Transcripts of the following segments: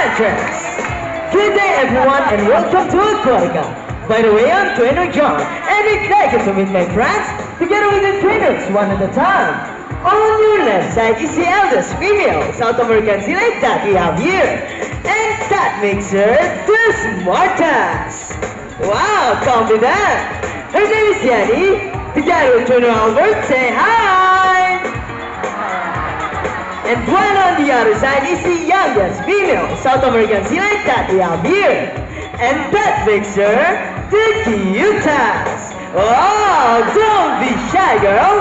entrance. Good day everyone and welcome to Aquatica. By the way, I'm Trainer John and excited to meet my friends together with the trainers one at a time. On your left side is the eldest female South American Silite that we have here. And that makes her the smartest. Wow, confident. Her name is Yanni. Together with Trainer Albert, say hi. And one on the other side is the youngest female South American Silite that we have here. And that makes her the cutest. Oh, don't be shy, girl.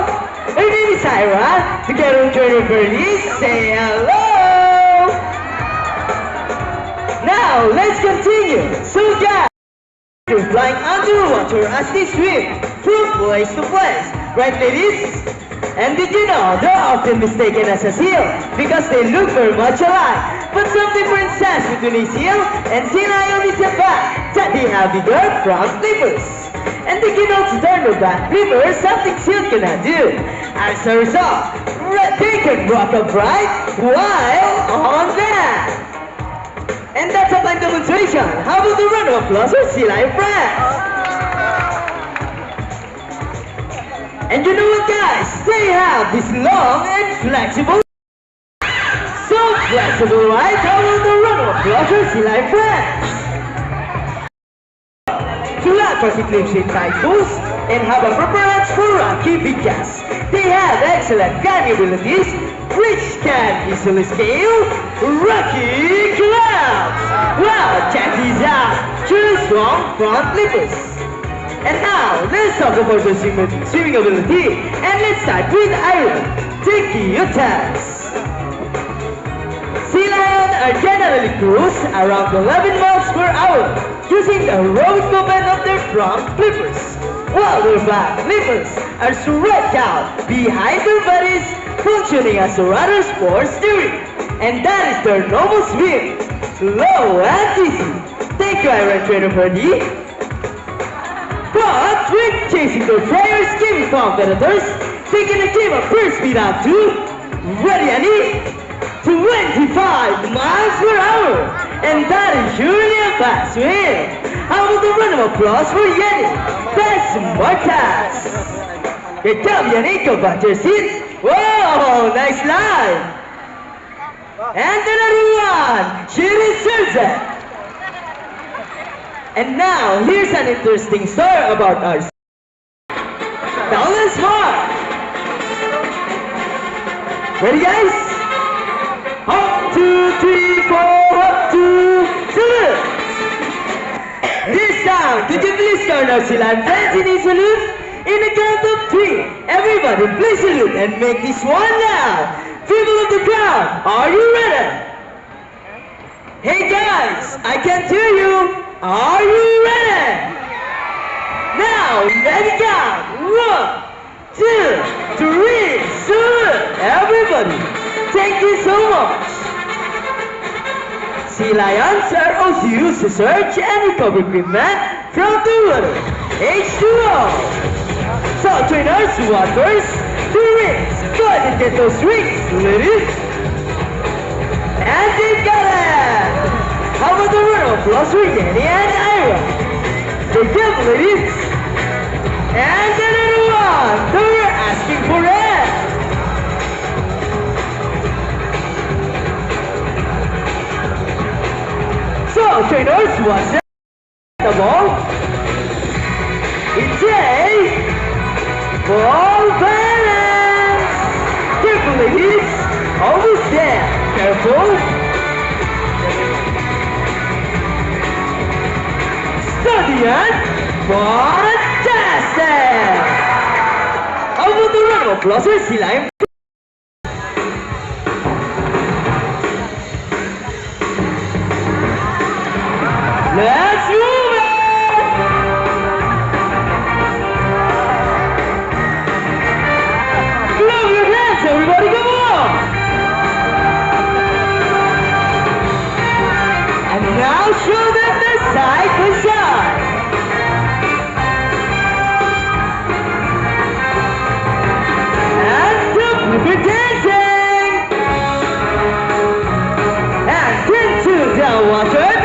Her name is Ira. Together with Trainer Bernie, say hello. Now, let's continue. So guys, they're flying underwater as they swim from place to place. Right, ladies? And did you know they're often mistaken as a seal because they look very much alike. But some differences between a seal and sea lion is the fact that they have bigger front flippers. And they can also turn their back flippers, something seal cannot do. As a result, they can rock upright while on land. And that's a fine demonstration. How about the round of applause for sea lion friends? And you know what, guys? They have this long and flexible. So flexible, right? How about the round of applause for sea lion friends? To land perfectly shaped typhoons and have a preference for rocky beaches. They have excellent climbing abilities, which can easily scale rocky clouds. Wow, check these out. Truly strong front flippers. And now, let's talk about the swimming ability. And let's start with Iron, the cutest. Sea lions are generally cruise around 11 miles per hour using the aerobic movement of their front flippers, while their back flippers are stretched out behind their bodies, functioning as a rudder's for steering. And that is their normal swim, slow and easy. Thank you, Iron Trainer Ferdy. But when chasing their prior skimming competitors, they can achieve a first speed up to, ready Annie, 25 miles per hour. And that is surely a fast swim. How about the round of applause for Yanni, the smartest. Good job, Yanni. Go back to your seats. Whoa, nice line. And another one. She deserves it. And now, here's an interesting story about our tall and smart. Ready, guys? 1, 2, 3, 4, 1, 2, salute! This time, could you please turn our Silan friends in a salute? In a count of 3, everybody please salute and make this one loud. People of the crowd, are you ready? Hey guys, I can't hear you. Are you ready? Now, let it go. 1, 2, 3, salute! Everybody, thank you so much. Sea lions are also used to search and recover equipment from the water. H2O. So trainers, what first? The rings. Go ahead and get those rings, ladies. And they got it. How about the round of applause for Yanni and Ira? Good job, ladies. And another one. They were asking for it. So, trainers, what's that? The ball? It's a ball balance. Careful, ladies. Almost there. Careful. Study and fantastic. How about the round of applause for Sea Lion? Let's move it! Clap your hands, everybody, come on! And now show them the side by side. And the watchers.